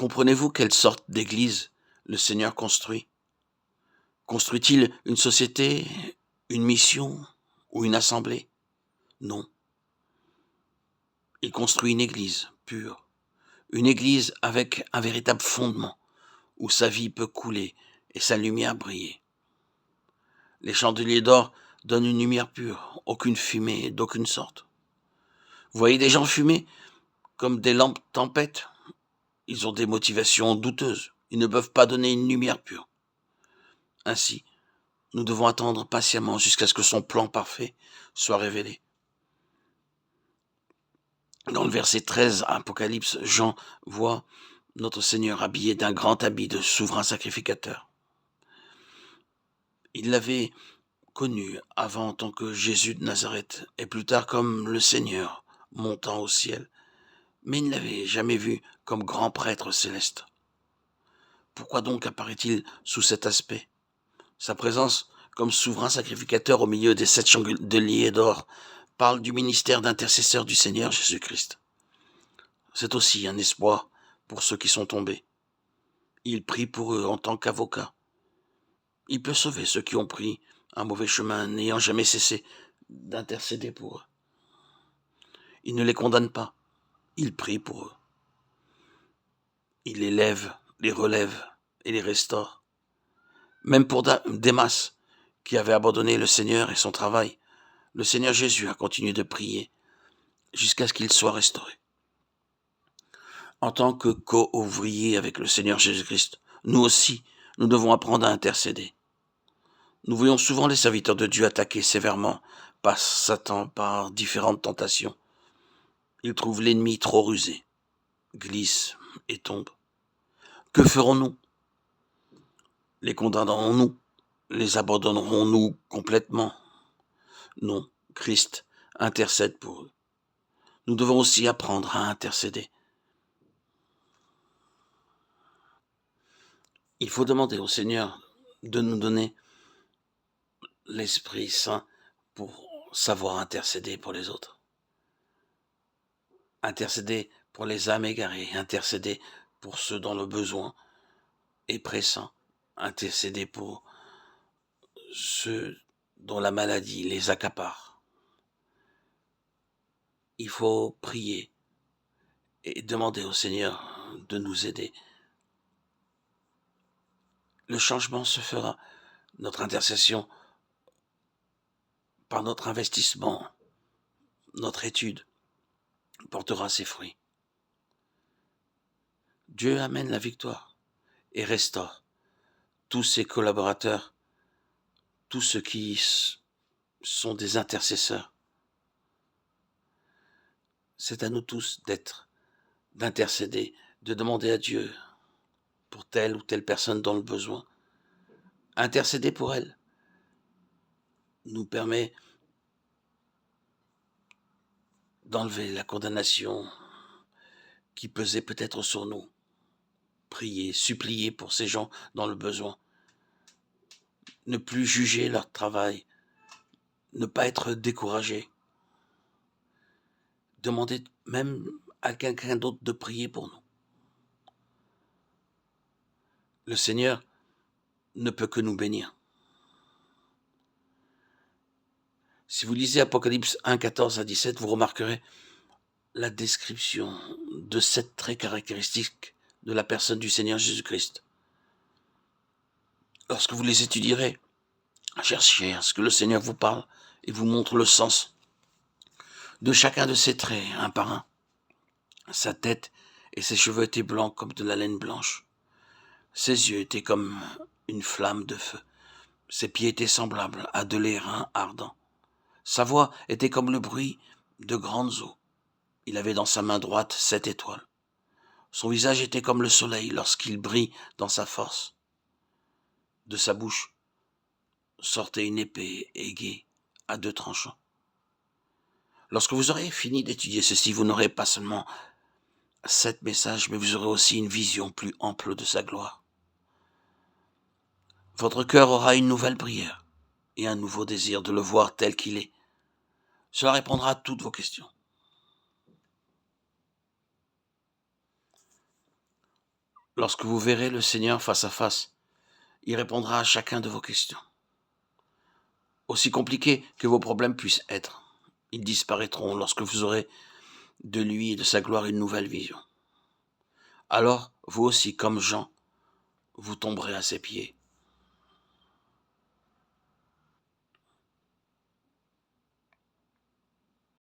Comprenez-vous quelle sorte d'église le Seigneur construit? Construit-il une société, une mission ou une assemblée? Non. Il construit une église pure, une église avec un véritable fondement, où sa vie peut couler et sa lumière briller. Les chandeliers d'or donnent une lumière pure, aucune fumée d'aucune sorte. Vous voyez des gens fumer comme des lampes tempêtes? Ils ont des motivations douteuses. Ils ne peuvent pas donner une lumière pure. Ainsi, nous devons attendre patiemment jusqu'à ce que son plan parfait soit révélé. Dans le verset 13 Apocalypse, Jean voit notre Seigneur habillé d'un grand habit de souverain sacrificateur. Il l'avait connu avant en tant que Jésus de Nazareth et plus tard comme le Seigneur montant au ciel, mais il ne l'avait jamais vu comme grand prêtre céleste. Pourquoi donc apparaît-il sous cet aspect? Sa présence comme souverain sacrificateur au milieu des 7 chandeliers d'or parle du ministère d'intercesseur du Seigneur Jésus-Christ. C'est aussi un espoir pour ceux qui sont tombés. Il prie pour eux en tant qu'avocat. Il peut sauver ceux qui ont pris un mauvais chemin, n'ayant jamais cessé d'intercéder pour eux. Il ne les condamne pas, il prie pour eux. Il les lève, les relève et les restaure. Même pour Démas, qui avait abandonné le Seigneur et son travail, le Seigneur Jésus a continué de prier jusqu'à ce qu'il soit restauré. En tant que co-ouvriers avec le Seigneur Jésus-Christ, nous aussi, nous devons apprendre à intercéder. Nous voyons souvent les serviteurs de Dieu attaqués sévèrement par Satan par différentes tentations. Ils trouvent l'ennemi trop rusé, glissent et tombent. Que ferons-nous? Les condamnerons-nous? Les abandonnerons-nous complètement? Non, Christ intercède pour eux. Nous devons aussi apprendre à intercéder. Il faut demander au Seigneur de nous donner l'Esprit Saint pour savoir intercéder pour les autres. Intercéder pour les âmes égarées, intercéder pour ceux dont le besoin est pressant, intercéder pour ceux dont la maladie les accapare. Il faut prier et demander au Seigneur de nous aider. Le changement se fera, notre intercession, par notre investissement, notre étude, portera ses fruits. Dieu amène la victoire et restaure tous ses collaborateurs, tous ceux qui sont des intercesseurs. C'est à nous tous d'intercéder, de demander à Dieu pour telle ou telle personne dans le besoin. Intercéder pour elle nous permet d'enlever la condamnation qui pesait peut-être sur nous. Prier, supplier pour ces gens dans le besoin. Ne plus juger leur travail. Ne pas être découragé. Demander même à quelqu'un d'autre de prier pour nous. Le Seigneur ne peut que nous bénir. Si vous lisez Apocalypse 1, 14 à 17, vous remarquerez la description de 7 traits caractéristiques de la personne du Seigneur Jésus-Christ. Lorsque vous les étudierez, cherchez à ce que le Seigneur vous parle et vous montre le sens de chacun de ces traits, un par un. Sa tête et ses cheveux étaient blancs comme de la laine blanche. Ses yeux étaient comme une flamme de feu. Ses pieds étaient semblables à de l'airain ardent. Sa voix était comme le bruit de grandes eaux. Il avait dans sa main droite 7 étoiles. Son visage était comme le soleil lorsqu'il brille dans sa force. De sa bouche sortait une épée aiguë à 2 tranchants. Lorsque vous aurez fini d'étudier ceci, vous n'aurez pas seulement 7 messages, mais vous aurez aussi une vision plus ample de sa gloire. Votre cœur aura une nouvelle prière et un nouveau désir de le voir tel qu'il est. Cela répondra à toutes vos questions. Lorsque vous verrez le Seigneur face à face, il répondra à chacun de vos questions. Aussi compliqués que vos problèmes puissent être, ils disparaîtront lorsque vous aurez de lui et de sa gloire une nouvelle vision. Alors, vous aussi, comme Jean, vous tomberez à ses pieds